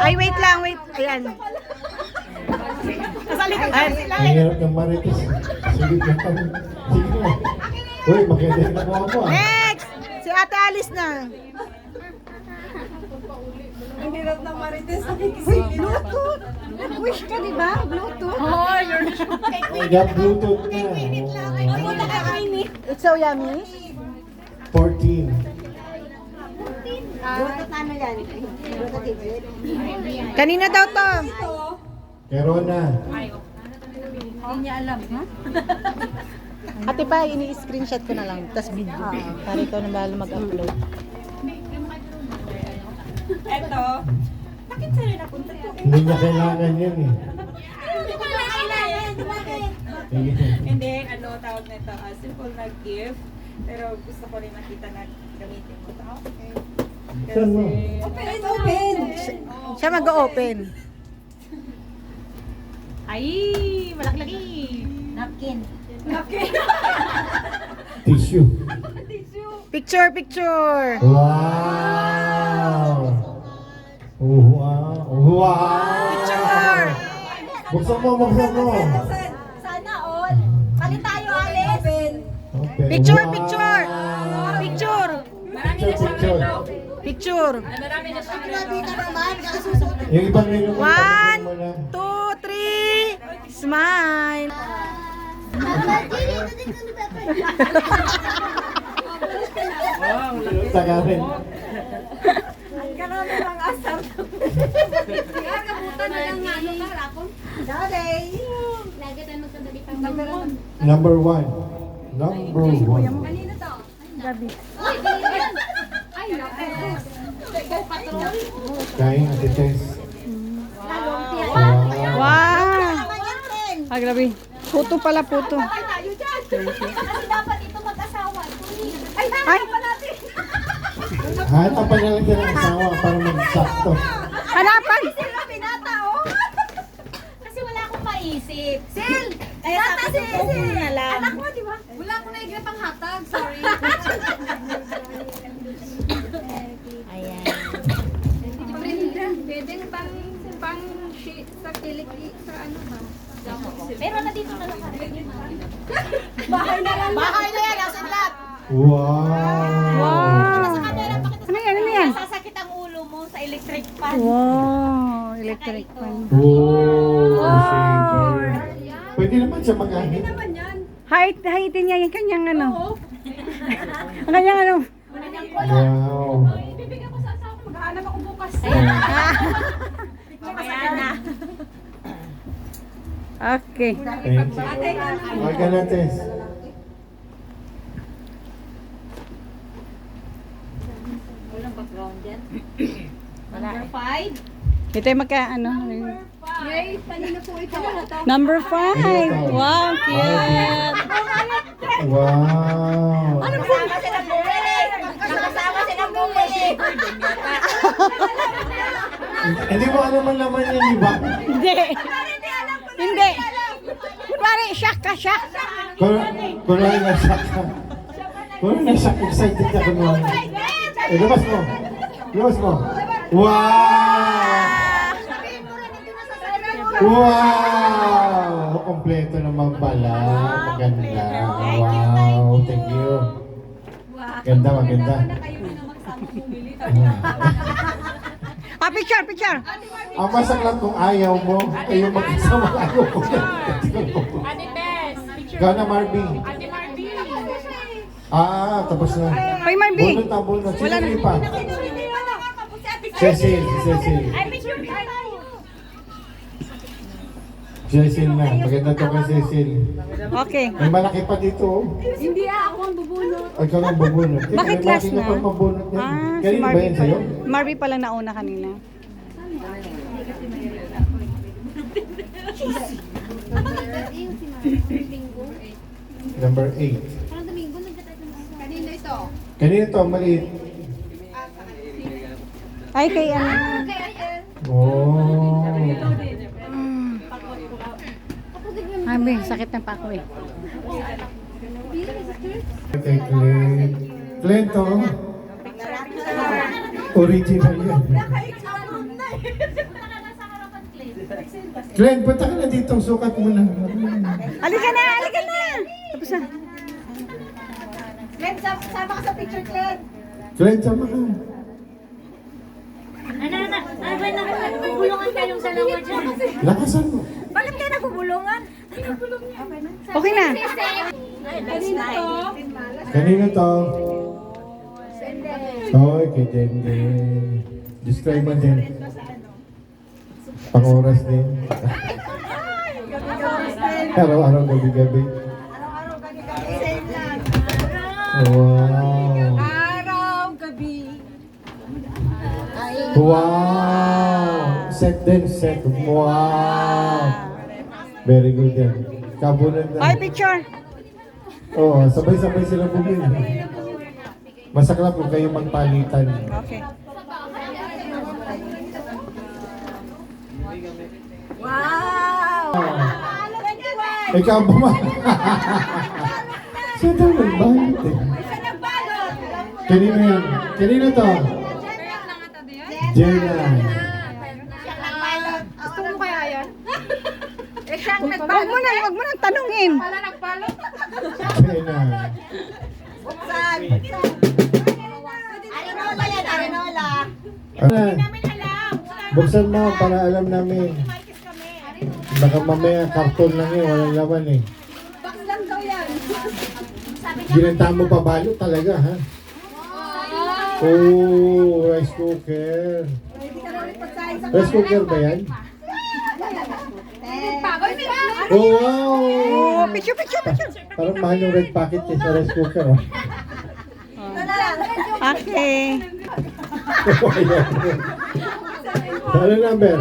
Ay, wait lang, wait. Ayan. Kasali ka Ang hirap ng marites. Sige na kami. Sige na. Uy, maganda yung nakuha mo ah. Next! Si Ate Alice na. Ang hirap ng marites sa kikisilin. Bluetooth! Nag-wish ka, di ba? Bluetooth? Oh, you're Ay, got Bluetooth na. It's so yummy. 14. Bluetooth na ano yan? Bluetooth tablet? Kanina daw to. Kerona. Hindi niya alam, ha? Ate pa, ini-screenshot ko na lang. Tapos video. Para ikaw na bahala mag-upload. Eto. Bakit sa'yo napunta to? Hindi niya kailangan yan eh. Hindi ko na kailangan. Bakit? Sige. Hindi, ano tawag nito? Simple na gift. Pero gusto ko rin nakita na gamitin ko. Okay. Saan mo? Open! Siya mag-open. Ay, malaki-laki. Napkin. Napkin. Tissue. Picture, picture. Wow! Wow! Wow! Picture. Buksan mo, buksan mo. Sana all. Palit tayo, Alice. Okay. Picture, Wow! picture. Picture. Picture. Picture. Yung ibang nilo mo. 1, 2, 3. Smile. Tagarin. Karami ng asar. Kagabutan na lang nga nung kahapon. Daday. Lagatan mo sa dali pang Number 1. Number 1. Kanino to? Gabi. Ay, naku. Go patrol. Kain, Ate Tess. Wow. Ah, grabe. Puto pala, puto. Tayo dyan. Kasi dapat ito mag-asawa. Ay, Ay. pa natin. Hanap pa nalang siya ng asawa para magsakto. Hanapan. Sila pinata, oh. Kasi wala akong maisip. Sil! Kaya sabi ko, Sil! Anak mo, di ba? Wala akong naigla pang hatag. Sorry. Ayan. Pwedeng pang sheet sa kilik sa ano ba? Pero nandito na lang. Bahay na lang. Bahay na yan. Nasa lahat. Wow! Wow. Ano yan? Ano yan? Sasakit ang ulo mo sa electric fan. Wow. Electric fan. Oh, shaver. Pwede naman siya mag-ahit. Heightin niya yung kanyang ano. Ang kanyang ano. Wow. Bibigyan ko sa asawa. Maghahanap ako bukas. Mamaya na. Okay. Thank you. Huwag ka na, Tess. Walang background yan. Number 5. Ito yung magka ano. Yay! Kanina po ito. Number 5. Wow, cute. Wow. Nakasama silang bumili. Nakasama silang bumili. Hindi mo alam ang laman yan, di ba? Hindi. Hindi. Kunwari, shock ka, shock. Kunwari na-shock ka. Kunwari na-shock, excited ka kunwari. Labas mo. Labas mo. Wow! Wow! Kompleto naman pala. Maganda. Wow, thank you. Ganda, maganda. Ah, picture, picture. Ang masak lang kung ayaw mo, ayaw magkasama ako. Ate Bess. Ikaw na, Marvin. Ate Marby. Tapos na. Hoy, Marby. Bunot na, bunot. Sino Wala na. pa? Cecil, Cecil. Ay, picture tayo. Cecil na. Maganda to kay Cecil. Okay. May malaki pa dito. Oh. Hindi ako ang bubunot. Ay, ikaw ang bubunot. Bakit May last malaki na? ka pang mabunot yan. Ah, si Kanino ba Marby yan sa'yo? pala. Marby pala nauna kanina. Number 8. Kanino ito? Kanino to? Maliit. Ay, kay ano. Oh. Marby, sakit ng pako eh. Kay Glenn. Glenn to. Original yan. Glenn, punta ka na dito. Sukat mo na. Halika na, halika na. Tapos na. Glenn, sama ka sa picture, Glenn. Glenn, sama ka. Nagbubulungan kayong dalawa dyan. Lakasan mo. Bakit kayo nagbubulungan? Okay na. Kanino to? Kanino to? Hoy, kay Dende. Describe mo din. Pang-oras din. Araw-araw, gabi-gabi. Araw-araw, gabi-gabi. Same lang. Wow. Araw, gabi. Wow! Set din, set. Wow! Very good yan. Kabunan na. Okay, picture. Oo, sabay-sabay sila bumili. Masaklap kung kayo magpalitan. Okay. Wow! Ikaw ba ma? Siya daw nagbayad eh. Isa nagbalot. Kanino yan? Kanino to? Jenna. Siya nagbalot. Gusto mo kaya yan? Eh, siyang Huwag mo nang tanungin. Wala nagbalot. Jenna. Buksan. Arinola yan, Arinola. Ano? Namin alam. Buksan mo para alam namin. Marikis kami. Baka mamaya karton lang yun, walang laman eh. Box lang daw yan. Ginanta mo pa balot talaga ha? Oh, rice cooker. Hindi ka na ulit pagsahin sa Rice cooker ba yan? Bagoy, Oh, wow! Oh, picture. Parang mahal yung red packet eh, sa rice cooker. Oh. Okay. Ano number?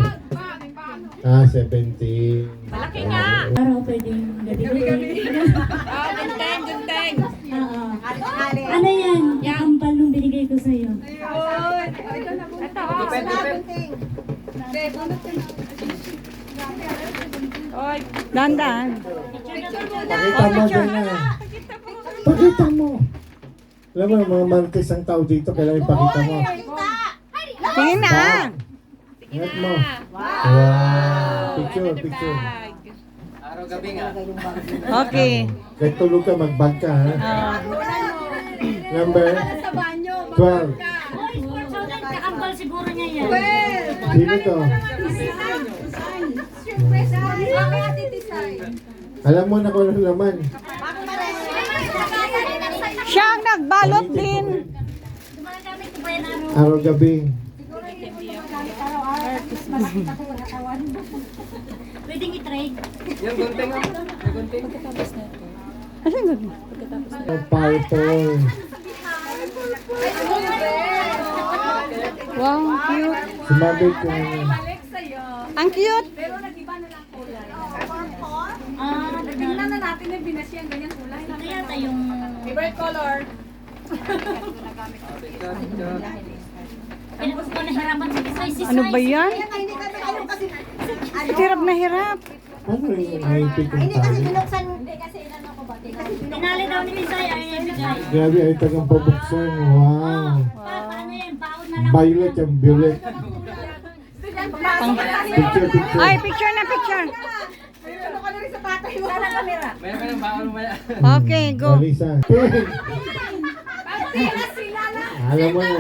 70. Malaki nga! Araw pwedeng gabi-gabi. Ganteng. Oo. Ano yan? Kakampal nung binigay ko sa'yo. Ito, ganteng. Dandan. Pakita mo din na. Pakita mo. Alam mo, mga martes ang tao dito, kailangan ipakita mo. Tingin na. Ingat mo. Wow! Picture. Araw-gabi nga. Okay. Kahit tulog ka, mag-bag ka ha. Number Sa banyo. 12. Kakampal siguro niya yan. Sino to? Surprise. Bakit ati design? Alam mo na kung ano naman. Siya ang nagbalot din. Araw-gabi. Pwedeng i-trade. Yung gunting mo. Yung gunting. Asan gabi? Purple. Wow, cute. Sumabi ko. Ang cute. Pero nag-iba na lang kulay. Tingnan na natin yung binasiyang ganyan kulay. Ito yata yung... Favorite color. Pinapos ko nahirapan sa size. Ano ba yan? Hindi kami ano kasi Hirap na hirap. Ano yung naipit yung tali? binuksan. Hindi kasi inano ko ba? Pinali daw ni Misay, ay ibigay. Grabe, ay tagang pabuksan. Wow. Paano yan? Paon na lang. Violet yung violet. Picture. Ay, picture na picture. Ano ka na rin sa tatay mo? Sana kamera. Meron ka ng baon mo yan. Okay, go. Alisa. Alam mo na.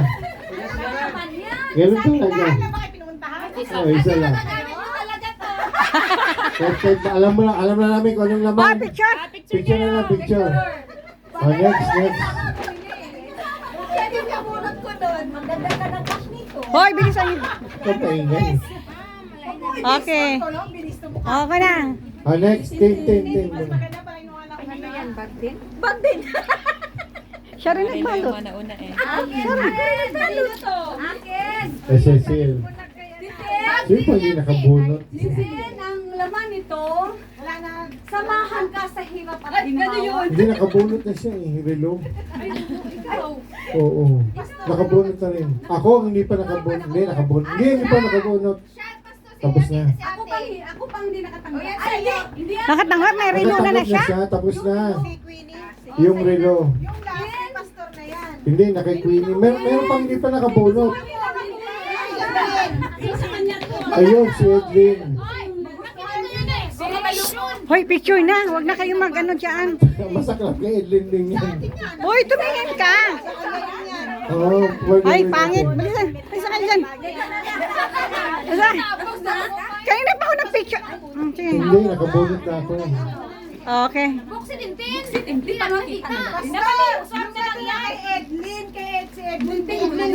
Ganun talaga. Oh, isa lang. Perfect. Alam na namin kung anong Oh, laman. picture. Picture na lang, picture. Oh, next. Yan yung kabunot ko doon. Maganda ka ng cash nito. Hoy, bilisan niyo. Kapaingay. Okay. Okay na. Oh, next. Tin. Ano yan? Bag din? Bag din. Siya rin nagbalot. Akin! Akin! SSL. Sino pa hindi nakabunot? Listen, ang laman nito, samahan ka sa hirap at ginawa. Hindi nakabunot na siya eh. Relo. Ikaw. Oo. Nakabunot na rin. Ako ang hindi pa nakabunot. Hindi pa nakabunot. Tapos na. Ako pang hindi nakatanggap. Ay, hindi. Nakatanggap, may relo na na siya. Tapos na. Yung relo. Yung last pastor na yan. Hindi, nakay-Queenie. Meron pang hindi pa nakabunot. Ayun, si Edwin. Hoy, picture na. Huwag na kayo mag-ano dyan. Masaklap kay Edlin din yan. Hoy, tumingin ka. Oo, pwede Ay, rin pangit. ako. Bilisan. Bilisan kayo dyan. Bilisan. Kanina pa ako ng picture. Sige. Hindi, nakabunot na ako. Okay. Si Tintin. Si Tintin. Hindi pa nakita. Basta, usap na lang yan. Kay Edlin. Si Edlin.